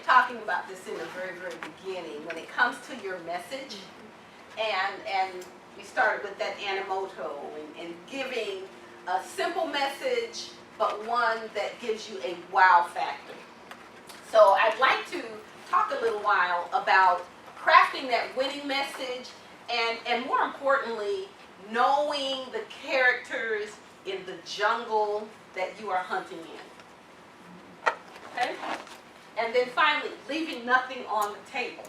talking about this in the very, very beginning when it comes to your message, and we started with that animoto and giving a simple message, but one that gives you a wow factor. So I'd like to talk a little while about crafting that winning message, and more importantly, knowing the characters in the jungle that you are hunting in. Okay? And then finally, leaving nothing on the table.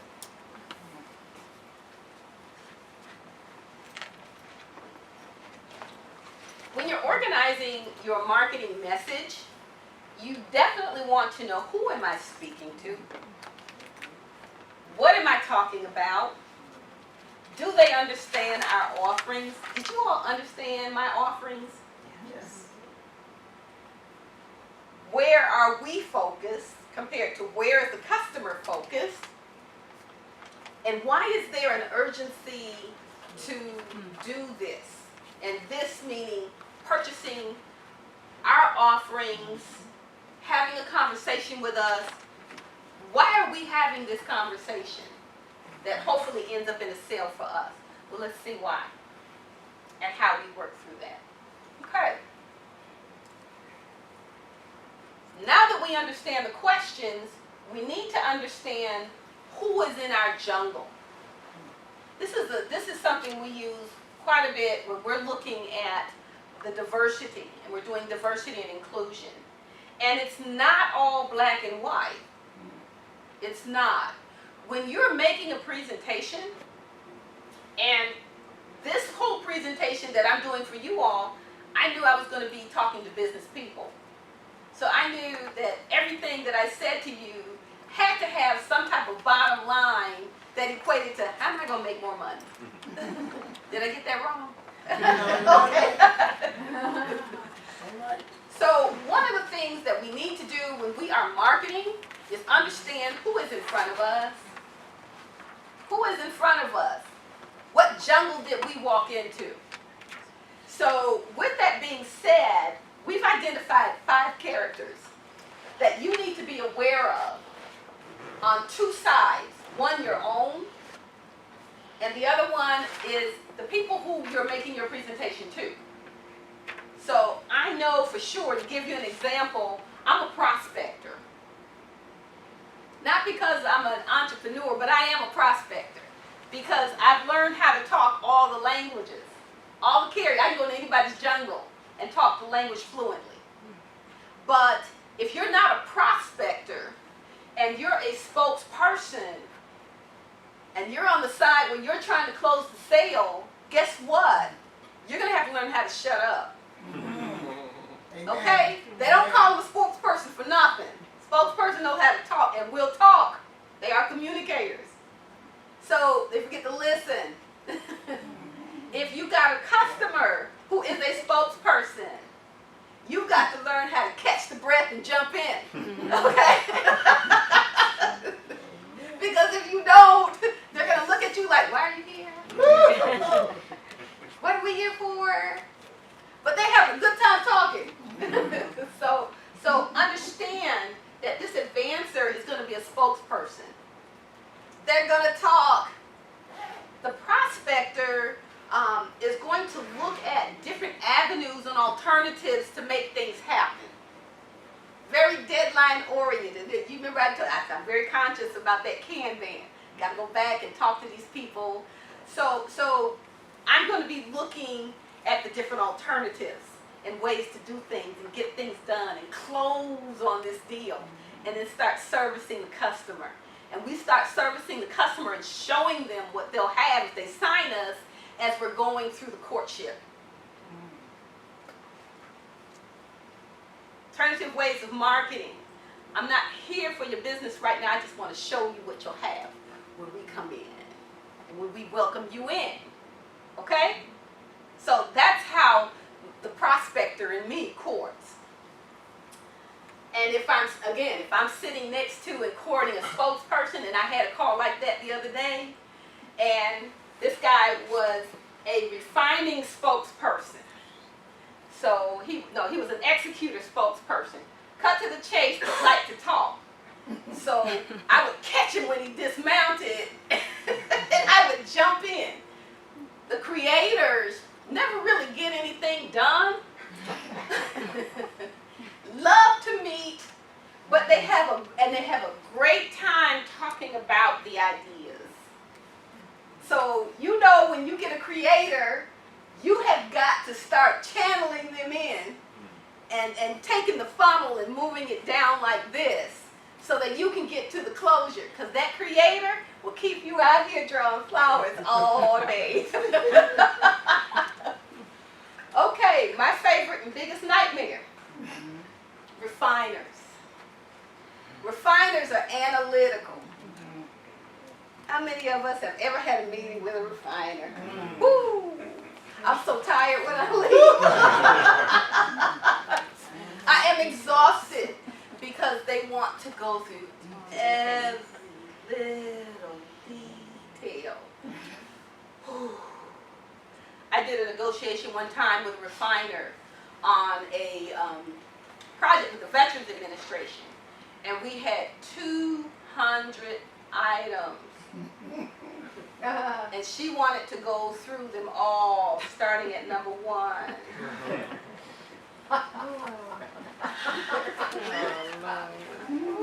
When you're organizing your marketing message, you definitely want to know, who am I speaking to? What am I talking about? Do they understand our offerings? Did you all understand my offerings? Yes. Where are we focused compared to where is the customer focused? And why is there an urgency to do this? And this meaning purchasing our offerings, having a conversation with us. Why are we having this conversation that hopefully ends up in a sale for us? Well, let's see why and how we work through that. Okay. Now that we understand the questions, we need to understand who is in our jungle. This is something we use quite a bit when we're looking at the diversity, and we're doing diversity and inclusion. And it's not all black and white. It's not. When you're making a presentation, and this whole presentation that I'm doing for you all, I knew I was going to be talking to business people. So I knew that everything that I said to you had to have some type of bottom line that equated to, how am I going to make more money? Did I get that wrong? Okay. So one of the things that we need to do when we are marketing is understand who is in front of us. Who is in front of us? What jungle did we walk into? So with that being said, we've identified 5 characters that you need to be aware of on 2 sides. One, your own, and the other one is the people who you're making your presentation to. So I know for sure, to give you an example, I'm a prospector. Not because I'm an entrepreneur, but I am a prospector. Because I've learned how to talk all the languages. All the carriers. I can go to anybody's jungle and talk the language fluently. But if you're not a prospector and you're a spokesperson and you're on the side when you're trying to close the sale, guess what? You're going to have to learn how to shut up. Okay? They don't call them a spokesperson for nothing. Spokesperson knows how to talk and will talk. They are communicators. So they forget to listen. If you got a customer who is a spokesperson, you've got to learn how to catch the breath and jump in. Okay? Because if you don't, they're going to look at you like, why are you here? What are we here for? But they have a good time talking. So understand that this advancer is going to be a spokesperson. They're going to talk. The prospector is going to look at different avenues and alternatives to make things happen. Very deadline oriented. You remember I'm very conscious about that Kanban. Got to go back and talk to these people. So I'm going to be looking at the different alternatives and ways to do things and get things done and close on this deal, and then start servicing the customer. And we start servicing the customer and showing them what they'll have if they sign us as we're going through the courtship. Alternative ways of marketing. I'm not here for your business right now. I just want to show you what you'll have when we come in and when we welcome you in. Okay? So that's how the prospector in me courts. And if I'm sitting next to and courting a spokesperson, and I had a call like that the other day, and this guy was a refining spokesperson. So he was an executor spokesperson. Cut to the chase, but like to talk. So So I would catch him when he dismounted, and I would jump in. The creators never really get anything done. Love to meet, but they have a great time talking about the ideas. So you know, when you get a creator, you have got to start channeling them in and taking the funnel and moving it down like this so that you can get to the closure, because that creator will keep you out here drawing flowers all day. Okay, my favorite and biggest nightmare. Refiners. Refiners are analytical. How many of us have ever had a meeting with a refiner? Woo! I'm so tired when I leave. I am exhausted because they want to go through every little detail. I did a negotiation one time with a refiner on a project with the Veterans Administration, and we had 200 items. And she wanted to go through them all, starting at number 1.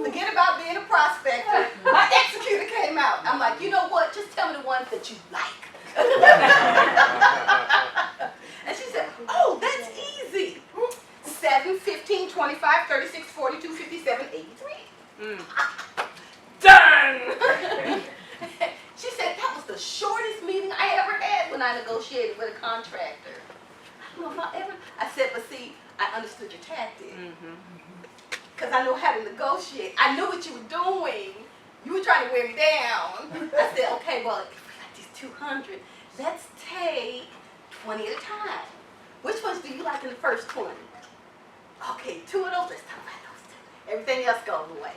Forget about being a prospector. My executor came out. I'm like, you know what? Just tell me the ones that you like. And she said, oh, that's easy. 7, 15, 25, 36, 42, 57, 83. Done! She said that was the shortest meeting I ever had when I negotiated with a contractor. I don't know if I ever. I said, but see, I understood your tactic. Because I know how to negotiate. I knew what you were doing. You were trying to wear me down. I said, okay, well, if we got these 200, let's take 20 at a time. Which ones do you like in the first 20? Okay, 2 of those, let's talk about those 2. Everything else goes away.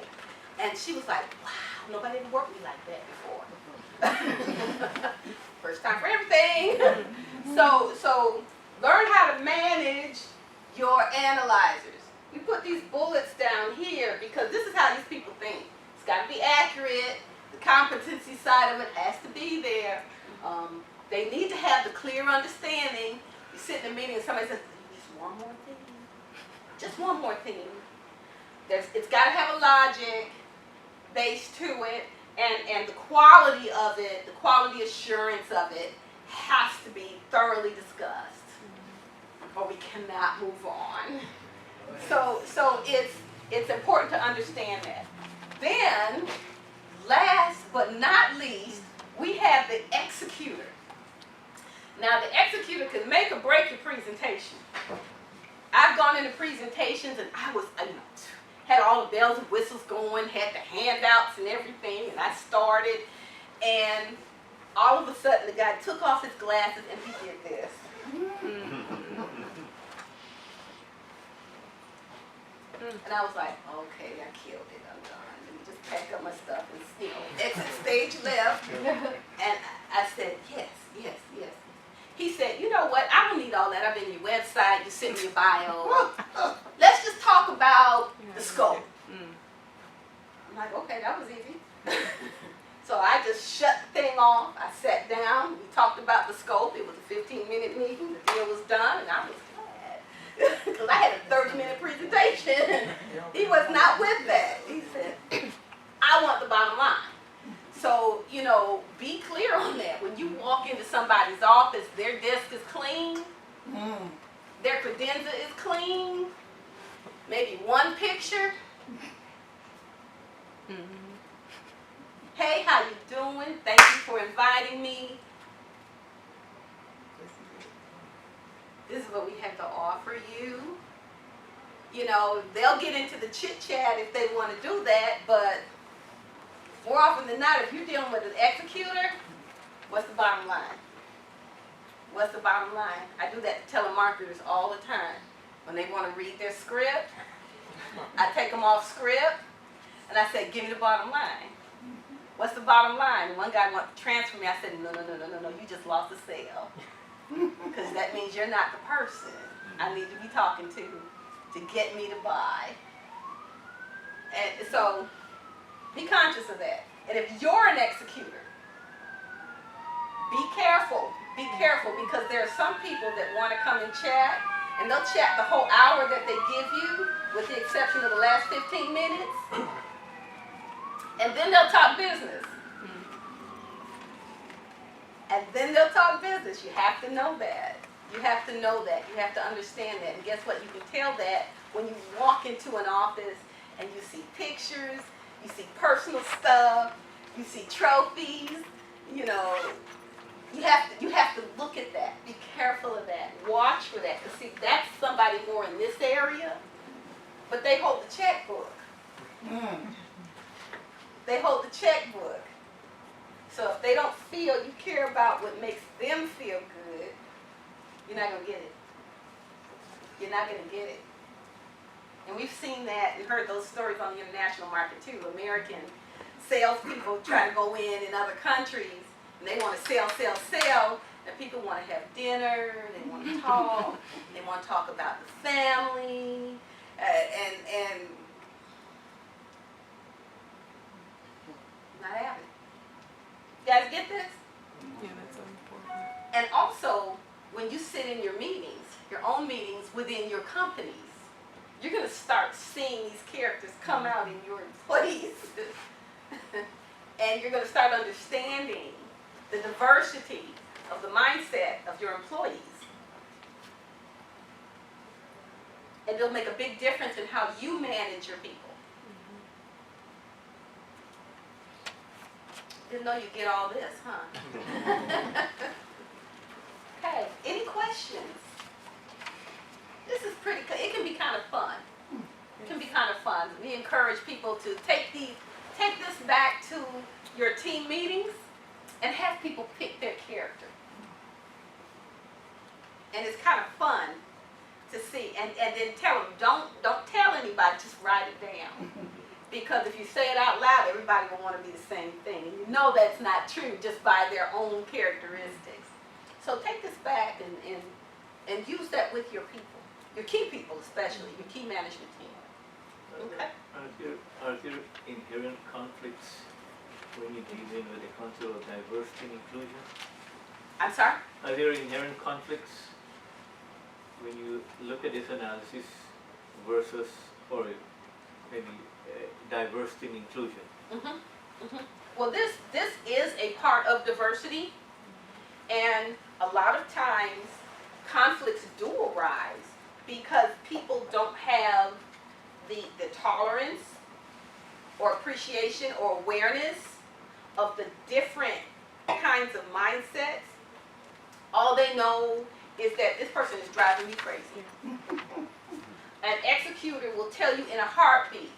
And she was like, wow, nobody ever worked me like that before. First time for everything. So learn how to manage your analyzers. We put these bullets down here because this is how these people think. It's got to be accurate. The competency side of it has to be there. They need to have the clear understanding. You sit in a meeting and somebody says, just one more thing. Just one more thing. It's got to have a logic base to it, and the quality of it, the quality assurance of it has to be thoroughly discussed, or we cannot move on. So it's important to understand that. Then, last but not least, we have the executor. Now, the executor can make or break your presentation. I've gone into presentations and I was, had all the bells and whistles going, had the handouts and everything, and I started, and all of a sudden the guy took off his glasses and he did this. And I was like, okay, I killed it, I'm done. Let me just pack up my stuff and, exit stage left. And I said, yes. He said, you know what, I don't need all that. I've been on your website, you sent me your bio. Let's just talk about the scope. I'm like, okay, that was easy. So I just shut the thing off. I sat down, we talked about the scope. It was a 15-minute meeting, the deal was done, and I was glad. Because I had a 30-minute presentation. He was not with that. He said, I want the bottom line. So, be clear on that. When you walk into somebody's office, their desk is clean, their credenza is clean, maybe one picture. Hey, how you doing? Thank you for inviting me. This is what we have to offer you. They'll get into the chit-chat if they want to do that, but more often than not, if you're dealing with an executor, what's the bottom line? What's the bottom line? I do that to telemarketers all the time. When they want to read their script, I take them off script, and I say, give me the bottom line. What's the bottom line? One guy wanted to transfer me. I said, no, you just lost a sale. Because that means you're not the person I need to be talking to get me to buy. And so, Be conscious of that. And if you're an executor, be careful. Be careful, because there are some people that want to come and chat, and they'll chat the whole hour that they give you, with the exception of the last 15 minutes. And then they'll talk business. And then they'll talk business. You have to know that. You have to know that. You have to understand that. And guess what? You can tell that when you walk into an office and you see pictures, you see personal stuff, you see trophies, you know. You have to look at that. Be careful of that. Watch for that. Because see, that's somebody more in this area, but they hold the checkbook. They hold the checkbook. So if they don't feel you care about what makes them feel good, you're not going to get it. You're not going to get it. And we've seen that and heard those stories on the international market too. American salespeople try to go in other countries, and they want to sell, and people want to have dinner, they want to talk, they want to talk about the family, and not having it. You guys get this? Yeah, that's so important. And also, when you sit in your meetings, your own meetings within your companies, you're going to start seeing these characters come out in your employees. And you're going to start understanding the diversity of the mindset of your employees. And it'll make a big difference in how you manage your people. Didn't know you'd get all this, huh? Okay, any questions? This is pretty good. It can be kind of fun. It can be kind of fun. We encourage people to take this back to your team meetings and have people pick their character. And it's kind of fun to see. And then tell them, don't tell anybody, just write it down. Because if you say it out loud, everybody will want to be the same thing. And you know that's not true just by their own characteristics. So take this back and use that with your people, your key people especially, your key management team. Okay? Are there inherent conflicts when you're dealing with the concept of diversity and inclusion? I'm sorry? Are there inherent conflicts when you look at this analysis versus, or maybe diversity and inclusion? Well, this is a part of diversity, and a lot of times conflicts do arise because people don't have the tolerance or appreciation or awareness of the different kinds of mindsets. All they know is that this person is driving me crazy. An executor will tell you in a heartbeat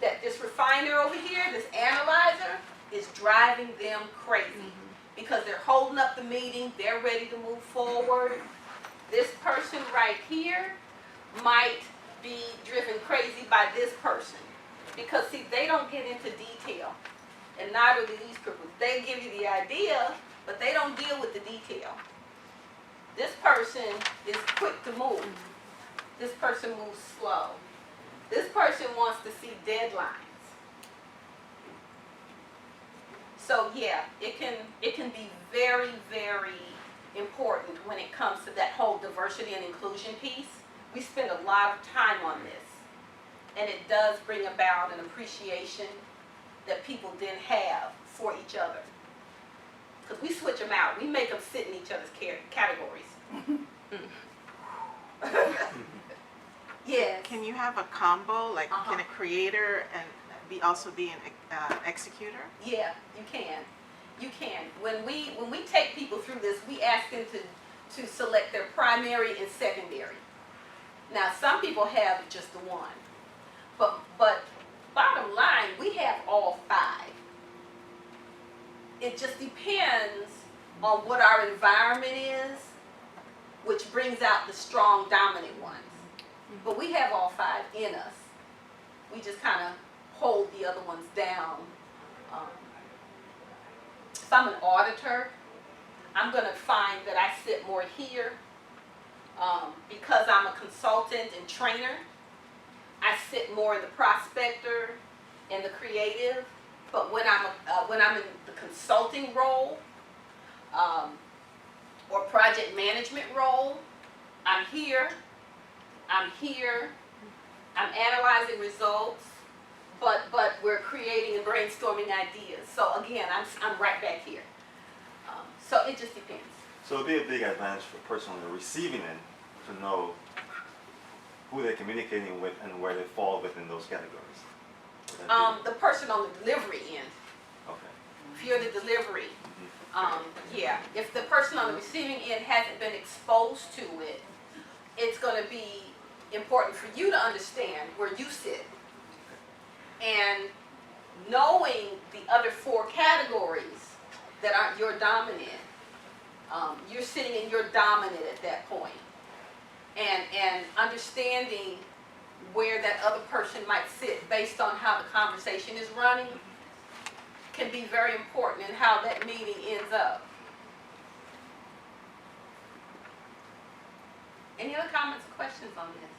that this refiner over here, this analyzer, is driving them crazy because they're holding up the meeting, they're ready to move forward. This person right here might be driven crazy by this person because, see, they don't get into detail, and neither do these people. They give you the idea, but they don't deal with the detail. This person is quick to move. This person moves slow. This person wants to see deadlines. So yeah, it can be very, very important when it comes to that whole diversity and inclusion piece. We spend a lot of time on this, and it does bring about an appreciation that people didn't have for each other. Because we switch them out. We make them sit in each other's categories. Yes. Can you have a combo, like can a creator and also be an executor? Yeah, you can. You can. When we take people through this, we ask them to select their primary and secondary. Now, some people have just the one, but bottom line, we have all five. It just depends on what our environment is, which brings out the strong, dominant ones. But we have all five in us. We just kind of hold the other ones down. If I'm an auditor, I'm going to find that I sit more here. Because I'm a consultant and trainer, I sit more in the prospector and the creative. But when I'm in the consulting role, or project management role, I'm here, I'm analyzing results, but we're creating and brainstorming ideas. So again, I'm right back here. So it just depends. So it'd be a big advantage for the person on the receiving end to know who they're communicating with and where they fall within those categories. Would that be- The person on the delivery end, Okay. if you're the delivery, yeah, if the person on the receiving end hasn't been exposed to it, it's going to be important for you to understand where you sit. And knowing the other 4 categories that aren't your dominant, you're sitting in your dominant at that point. And understanding where that other person might sit based on how the conversation is running can be very important in how that meeting ends up. Any other comments or questions on this?